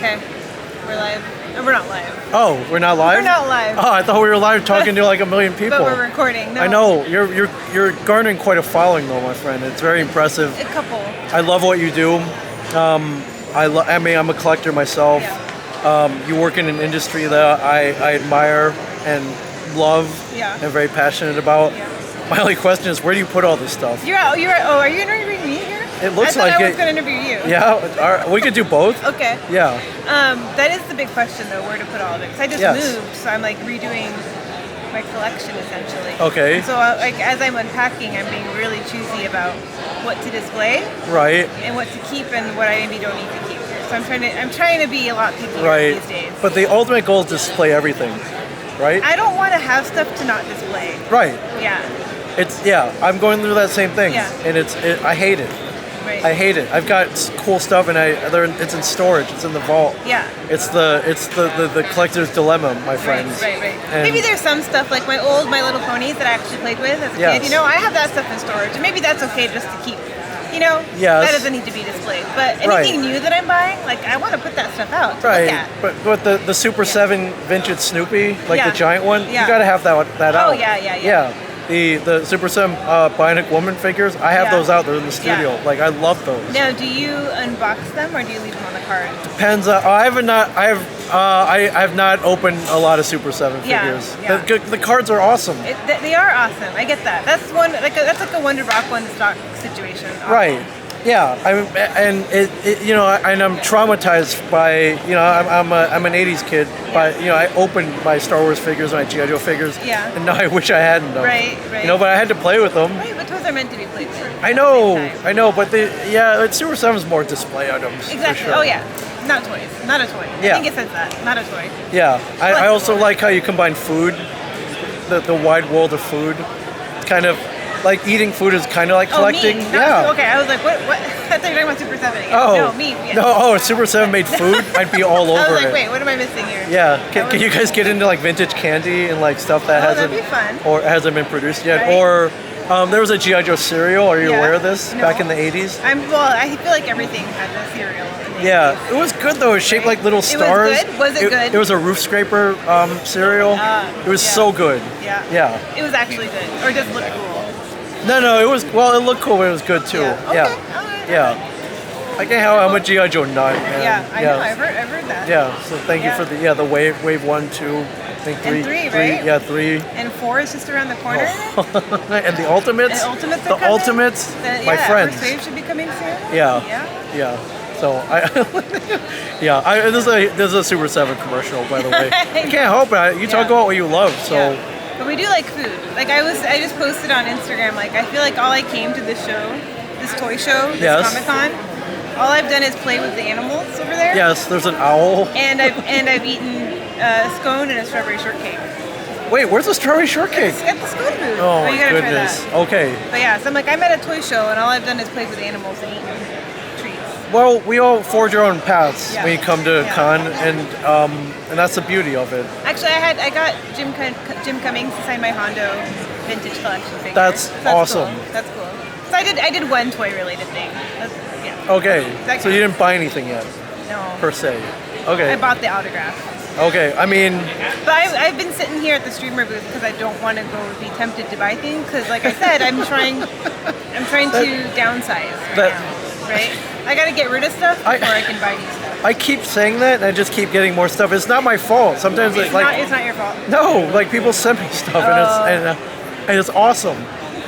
Okay. We're live. No, we're not live. Oh, we're not live? We're not live. Oh, I thought we were live talking to like a million people. But we're recording. No. I know. You're garnering quite a following though, my friend. It's very impressive. A couple. I love what you do. I mean, I'm a collector myself. Yeah. You work in an industry that I admire and love Yeah. and very passionate about. Yeah. My only question is, where do you put all this stuff? Are you interviewing me here? It looks I like was going to interview you. Yeah, we could do both. Okay. Yeah. That is the big question, though, where to put all of it. Because I just moved, so I'm like redoing my collection essentially. Okay. So like as I'm unpacking, I'm being really choosy about what to display. Right. And what to keep and what I maybe don't need to keep. So I'm trying to be a lot pickier these days. But the ultimate goal is to display everything, right? I don't want to have stuff to not display. Right. Yeah. I'm going through that same thing. Yeah. And I hate it. Right. I hate it. I've got cool stuff and it's in storage. It's in the vault. Yeah. It's the collector's dilemma, my friends. Right. And maybe there's some stuff like My Little Ponies that I actually played with as a kid. You know, I have that stuff in storage. And maybe that's okay just to keep. You know, that doesn't need to be displayed. But anything new that I'm buying, like I want to put that stuff out to look at. But the Super 7 vintage Snoopy, like the giant one, you got to have that out. Oh, yeah. The Super 7 Bionic Woman figures, I have those out there in the studio. Yeah. Like I love those. Now, do you unbox them or do you leave them on the card? Depends. I have not opened a lot of Super 7 figures. Yeah. The cards are awesome. They are awesome. I get that. That's that's like a Wonder Rock one stock situation. Awesome. Right. Yeah. I'm traumatized by I'm an '80s kid, but I opened my Star Wars figures, my G.I. Joe figures, and now I wish I hadn't them. Right. But I had to play with them. Right, but toys are meant to be played with. I know, but Super 7 is more display items. Exactly. For sure. Oh yeah, not toys. Not a toy. Yeah. I think it says that. Not a toy. Yeah. I also like how you combine food, the wide world of food, kind of. Like eating food is kind of like collecting. Meat. Yeah. Okay, I was like, what? I thought you were talking about Super 7 again. Oh. No, meat. Yeah. No, if Super 7 made food, I'd be all over it. I was like, wait, what am I missing here? Yeah. Can you guys get into like vintage candy and like stuff that that'd be fun. or hasn't been produced yet? Right. Or there was a G.I. Joe cereal. Are you aware of this? No. Back in the 80s? I feel like everything had a cereal. Yeah, it was good though. It was shaped like little stars. It was good? Was it good? It was a roof scraper cereal. It was so good. Yeah. It was actually good. Or just looked cool. No, it was, it looked cool, but it was good too. Yeah. Okay. Yeah. I can't help how much G.I. Joe nut, man. Yeah, I know, I've heard that. Yeah, so thank you for the wave 1, 2, I think 3. And 3, right? Yeah, 3. And 4 is just around the corner. And the Ultimates? The Ultimates, my friends. First Wave should be coming soon. Yeah. So this is a Super 7 commercial, by the way. I can't help it. You talk about what you love, so. Yeah. But we do like food. Like I just posted on Instagram. Like I feel like all I came to this toy show, this Comic-Con. All I've done is play with the animals over there. Yes, there's an owl. And I've eaten a scone and a strawberry shortcake. Wait, where's the strawberry shortcake? It's at the scone booth. Oh my you gotta goodness. Try that. Okay. But yeah, so I'm at a toy show and all I've done is play with animals and eaten treats. Well, we all forge our own paths when you come to con, and that's the beauty of it. Actually, I got Jim Cummings to sign my Hondo vintage collection figure. That's awesome. Cool. That's cool. So I did one toy related thing. Okay. So you didn't buy anything yet? No. Per se. Okay. I bought the autograph. Okay. I mean. But I've been sitting here at the streamer booth because I don't want to be tempted to buy things because, like I said, I'm trying to downsize now. Right? I gotta get rid of stuff before I can buy new stuff. I keep saying that, and I just keep getting more stuff. It's not my fault. Sometimes it's not your fault. No, like people send me stuff, and it's awesome,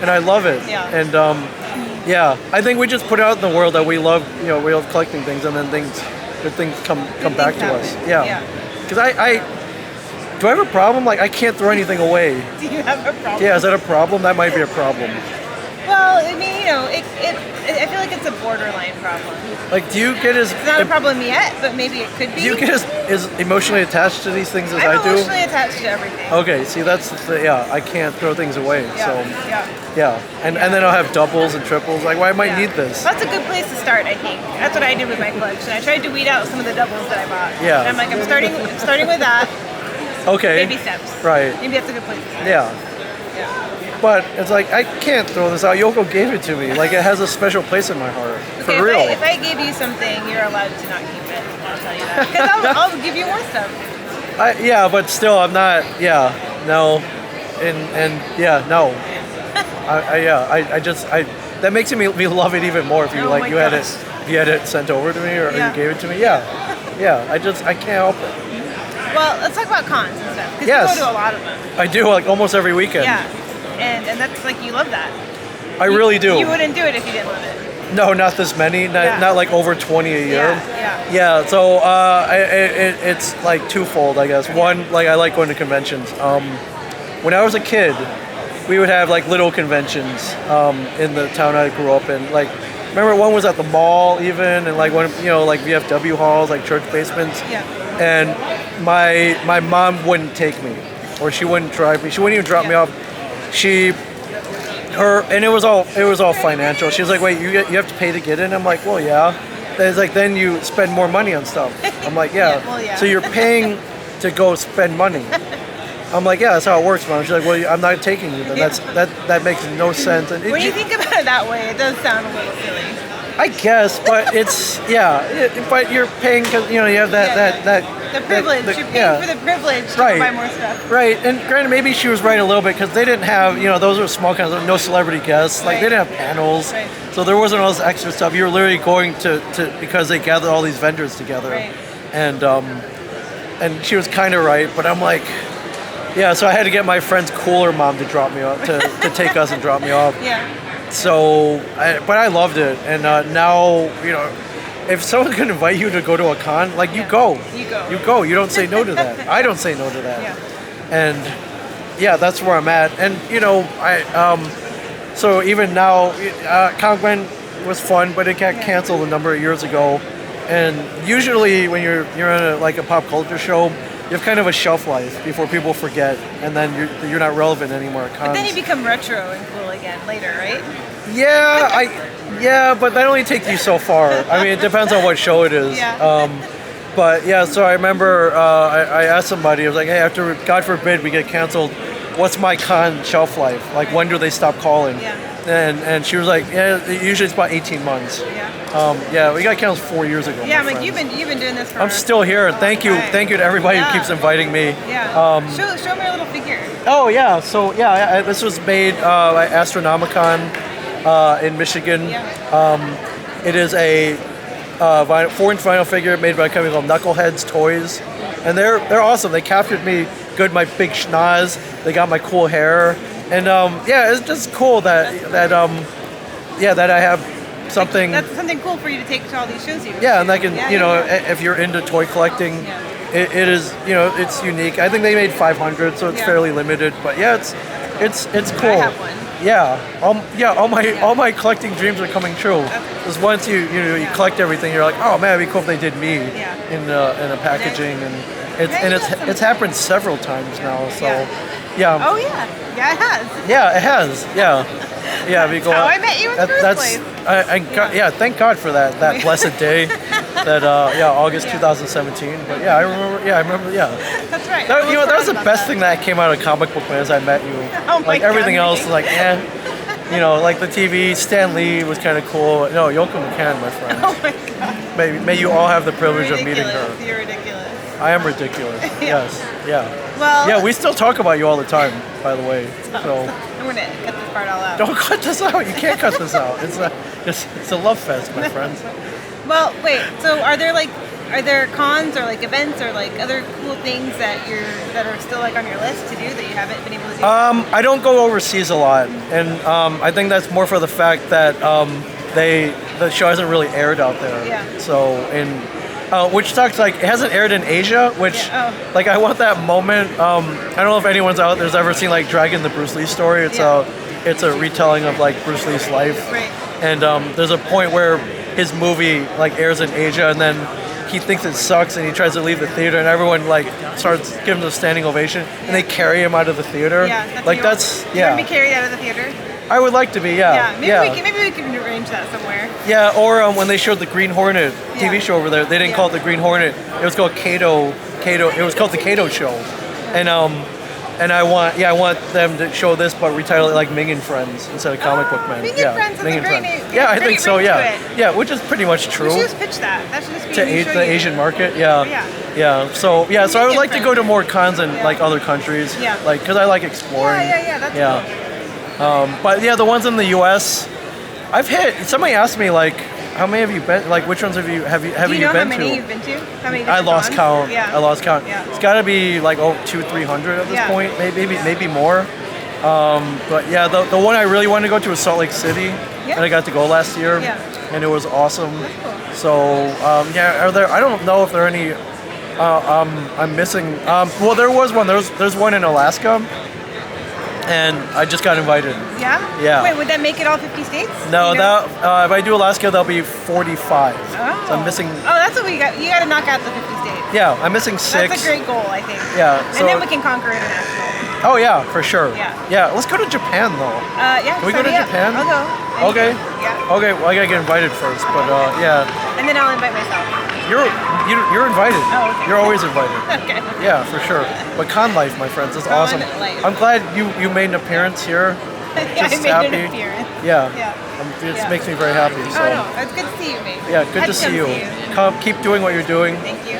and I love it. Yeah. And I think we just put out in the world that we love. We love collecting things, and then good things come back to us. Yeah. Because do I have a problem? Like I can't throw anything away. Do you have a problem? Yeah. Is that a problem? That might be a problem. Well, I mean, I feel like it's a borderline problem. Like, do you get as... It's not a problem yet, but maybe it could be. Do you get as emotionally attached to these things as I do? I'm emotionally attached to everything. Okay, see, I can't throw things away, Yeah. And then I'll have doubles and triples, like, well, I might need this. That's a good place to start, I think. That's what I did with my collection. I tried to weed out some of the doubles that I bought. Yeah. And I'm like, I'm starting with that. Okay. Baby steps. Right. Maybe that's a good place to start. Yeah. But it's like, I can't throw this out. Yoko gave it to me. Like, it has a special place in my heart. Okay, for real. If I give you something, you're allowed to not keep it. I'll tell you that. Because I'll give you more stuff. Yeah, but still, I'm not. Yeah, no, and yeah, no. I that makes me love it even more if you you had it sent over to me or you gave it to me. Yeah, I can't help it. Well, let's talk about cons and stuff because you go to a lot of them. I do, like almost every weekend. Yeah, and that's like you love that. I really do. You wouldn't do it if you didn't love it. No, not this many. Not like over 20 a year. Yeah. So it's like twofold, I guess. One, like I like going to conventions. When I was a kid, we would have like little conventions in the town I grew up in. Like, remember one was at the mall even, and like one, like VFW halls, like church basements. Yeah. And my mom wouldn't take me, or she wouldn't drive me. She wouldn't even drop me off. And it was all financial. She was like, "Wait, you have to pay to get in?" I'm like, "Well, yeah." It's like, then you spend more money on stuff. I'm like, yeah. So you're paying to go spend money. I'm like, yeah, that's how it works, Mom. She's like, well, I'm not taking you. Then that makes no sense. And when you think about it that way, it does sound a little silly. I guess, but it's but you're paying because you have the privilege. You're paying for the privilege to buy more stuff. Right, and granted, maybe she was right a little bit because they didn't have those were small kinds of no celebrity guests. Like they didn't have panels, so there wasn't all this extra stuff. You were literally going to because they gathered all these vendors together, and she was kind of right, but I'm like. Yeah, so I had to get my friend's cooler mom to drop me off, to take us and drop me off. Yeah. So, but I loved it, and now if someone can invite you to go to a con, like you go. You go. You don't say no to that. I don't say no to that. Yeah. And yeah, that's where I'm at. And so even now, Con was fun, but it got canceled a number of years ago. And usually when you're in a pop culture show. You have kind of a shelf life before people forget, and then you're not relevant anymore at cons. But then you become retro and cool again later, right? Yeah, but that only takes you so far. I mean, it depends on what show it is. Yeah. But yeah, so I remember I asked somebody, I was like, hey, after, God forbid, we get canceled, what's my con shelf life? Like, when do they stop calling? Yeah. And she was like, yeah, usually it's about 18 months. Yeah. We got canceled 4 years ago. Yeah, I'm like, you've been doing this for. I'm still here. Thank you to everybody who keeps inviting me. Yeah. Show me your little figure. Oh yeah, so this was made at Astronomicon in Michigan. Yeah. It is a 4-inch vinyl figure made by a company called Knuckleheads Toys, and they're awesome. They captured me good, my big schnoz. They got my cool hair, and it's just cool that I have. That's something cool for you to take to all these shows. And I can, if you're into toy collecting, it is, it's unique. I think they made 500, so it's fairly limited. But yeah, it's cool. I have one. All my collecting dreams are coming true. Because once you collect everything, you're like, oh man, it'd be cool if they did me in a packaging, and it's happened several times now. So yeah. Oh yeah, it has. Yeah, it has. Yeah. Yeah, we go. How I met you in the first place. Thank God for that blessed day, that August 2017. But I remember. That's right. That was the best thing that came out of comic book as I met you. Oh my God, everything else was like, like the TV. Stan Lee was kind of cool. No, Yoko McCann, my friend. Oh my God. May you all have the privilege of meeting her. You're ridiculous. I am ridiculous. Yes. Yeah. Well. Yeah, we still talk about you all the time, by the way. So. I'm gonna cut this part all out. Don't cut this out. You can't cut this out. It's a love fest, my friends. Well, wait. So are there cons or events or other cool things that are still on your list to do that you haven't been able to do? I don't go overseas a lot, and I think that's more for the fact that the show hasn't really aired out there. Yeah. So which sucks. It hasn't aired in Asia, which I want that moment. I don't know if anyone's out there's ever seen Dragon the Bruce Lee story. It's a retelling of Bruce Lee's life. Right. And there's a point where his movie airs in Asia, and then he thinks it sucks, and he tries to leave the theater, and everyone starts giving him a standing ovation, and they carry him out of the theater. Yeah. You want to be carried out of the theater? I would like to be, yeah. Maybe we can arrange that somewhere. Yeah, or when they showed the Green Hornet TV show over there, they didn't call it the Green Hornet. It was called Kato. It was called the Kato Show, and And I want them to show this, but retitle it like Ming and Friends instead of Comic Book Men. Ming and Friends is a great name. Yeah, I think so. Yeah, which is pretty much true. You should just pitch that. That should just be to the Asian market. Yeah. So I would like to go to more cons in like other countries. Yeah. Like, because I like exploring. That's cool. But yeah, the ones in the U.S. I've hit. Somebody asked me like, how many have you been? Like, which ones have you been to? Do you know how many you've been to? How many? I lost count. Yeah. I lost count. Yeah. It's got to be like 200-300 at this point. Maybe more. But yeah, the one I really wanted to go to was Salt Lake City, and I got to go last year, and it was awesome. That's cool. So are there? I don't know if there are any. I'm missing. Well, there was one. There's one in Alaska. And I just got invited. Yeah? Yeah. Wait, would that make it all 50 states? No, if I do Alaska, that'll be 45. Oh. So I'm missing. Oh, that's what we got. You got to knock out the 50 states. Yeah, I'm missing 6. That's a great goal, I think. Yeah. And then we can conquer international. Oh yeah, for sure. Yeah. Let's go to Japan though. Yeah. Can we go to Japan? I'll go. Okay. Yeah. Okay. Well, I gotta get invited first, but yeah. And then I'll invite myself. You're invited. Oh, okay. You're always invited. Okay. Yeah, for sure. But con life, my friends, is awesome. Life. I'm glad you made an appearance here. I made happy. an appearance. Yeah. It makes me very happy. So. Oh no, it's good to see you, mate. Yeah, good to see you. Come, keep doing what you're doing. Thank you.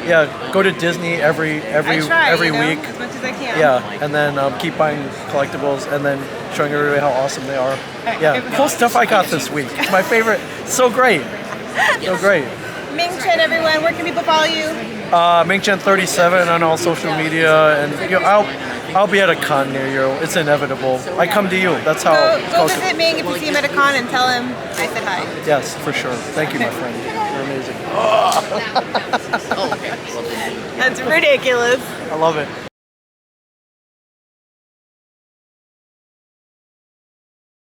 Yeah, go to Disney every week. As much as I can. Yeah, and then keep buying collectibles and then showing everybody how awesome they are. Yeah, cool stuff I got this week. It's my favorite. So great. So great. Ming Chen, everyone. Where can people follow you? Ming Chen 37 on all social media, and I'll be at a con near you. It's inevitable. I come to you. That's how. Go visit Ming if you see him at a con and tell him I said hi. Yes, for sure. Thank you, my friend. You're amazing. That's ridiculous. I love it.